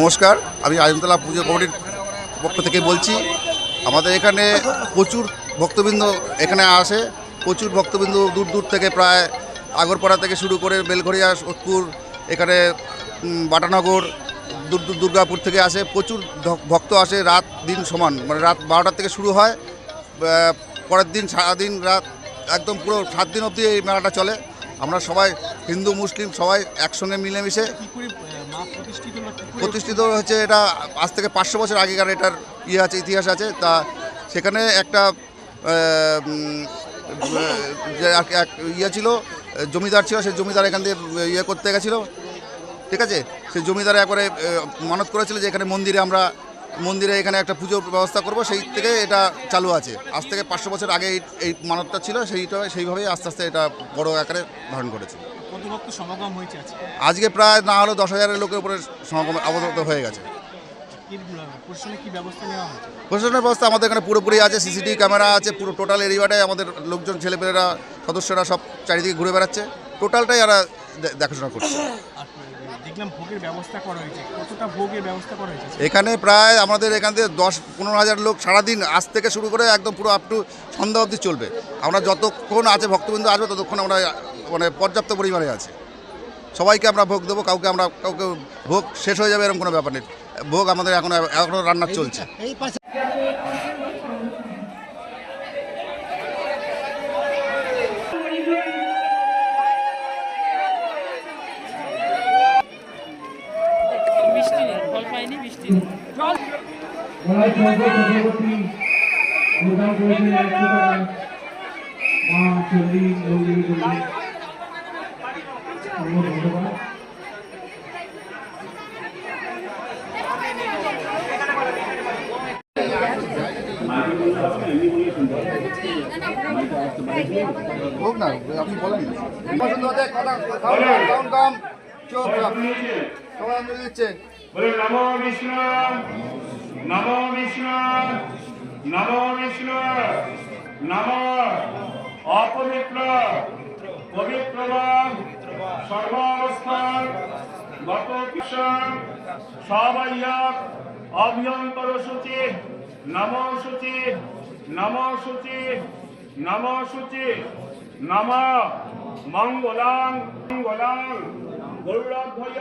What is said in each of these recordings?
নমস্কার, আমি আজমতলা পুজো কমিটির পক্ষ থেকে বলছি। আমাদের এখানে প্রচুর ভক্তবৃন্দ এখানে আসে, প্রচুর ভক্তবৃন্দ দূর দূর থেকে, প্রায় আগরপাড়া থেকে শুরু করে বেলঘরিয়া, সোদপুর, এখানে বাটানগর, দুর্গাপুর থেকে আসে। প্রচুর ভক্ত আসে, রাত দিন সমান, মানে রাত 12টা থেকে শুরু হয়, পরের দিন সারাদিন রাত একদম পুরো 7 দিন অবধি এই মেলাটা চলে। আমরা সবাই হিন্দু মুসলিম সবাই একসঙ্গে মিলেমিশে প্রতিষ্ঠিত হচ্ছে। এটা আজ থেকে 500 বছর আগেকার এটার ইতিহাস আছে। তা সেখানে একটা ছিল, জমিদার ছিল, সেই জমিদার এখান দিয়ে করতে গেছিলো, ঠিক আছে। সেই জমিদার একবারে মানত করেছিল যে এখানে মন্দিরে এখানে একটা পুজোর ব্যবস্থা করব, সেই থেকে এটা চালু আছে। আজ থেকে 500 বছর আগে এই মানতটা ছিল, সেইভাবেই আস্তে আস্তে এটা বড় আকারে ধারণ করেছে। কত ভক্ত সমাগম হয়েছে আজকে প্রায় না হলেও 10,000 লোকের উপরে সমাগম আবদ্ধ হয়ে গেছে। প্রশাসনের ব্যবস্থা আমাদের এখানে পুরোপুরি আছে, সিসিটিভি ক্যামেরা আছে, পুরো টোটাল এরিয়াটাই আমাদের লোকজন, ছেলেপেলেরা, সদস্যরা সব চারিদিকে ঘুরে বেড়াচ্ছে, টোটালটাই এরা দেখাশোনা করছে। এখানে প্রায় আমাদের এখান থেকে 10-15 হাজার লোক সারাদিন, আজ থেকে শুরু করে একদম পুরো আপ টু সন্ধ্যা অবধি চলবে। আমরা যতক্ষণ আছে ভক্তবৃন্দ আসবে ততক্ষণ আমরা মানে পর্যাপ্ত পরিমাণে আছে। সবাইকে আমরা ভোগ দেবো, কাউকে ভোগ শেষ হয়ে যাবে এরকম কোনো ব্যাপার নেই। ভোগ আমাদের এখনো রান্না চলছে। হোক না, আপনি বলেন না। নমো বিষ্ণু, নমো বিষ্ণু, নমো বিষ্ণু, নমো অপবিত্র পবিত্র সর্বাবস্থান গত কিষান সবাইয়াক অভ্যন্তর সূচি, নম সূচি, নম সূচি, নম সূচি, নম মঙ্গলাং মঙ্গলাং গৌরভয়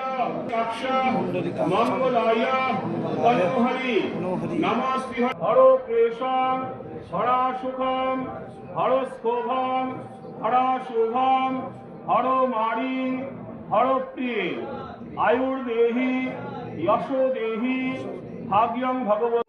কাক্ষ মঙ্গলায় তনুহরি নমস্তি। হর ক্লেশং হরা সুখম হর স্কোভম হরা শুভম হর মারি হর প্রিয় আয়ুর্দেহি যশো দেহি ভাগ্যং ভগবত।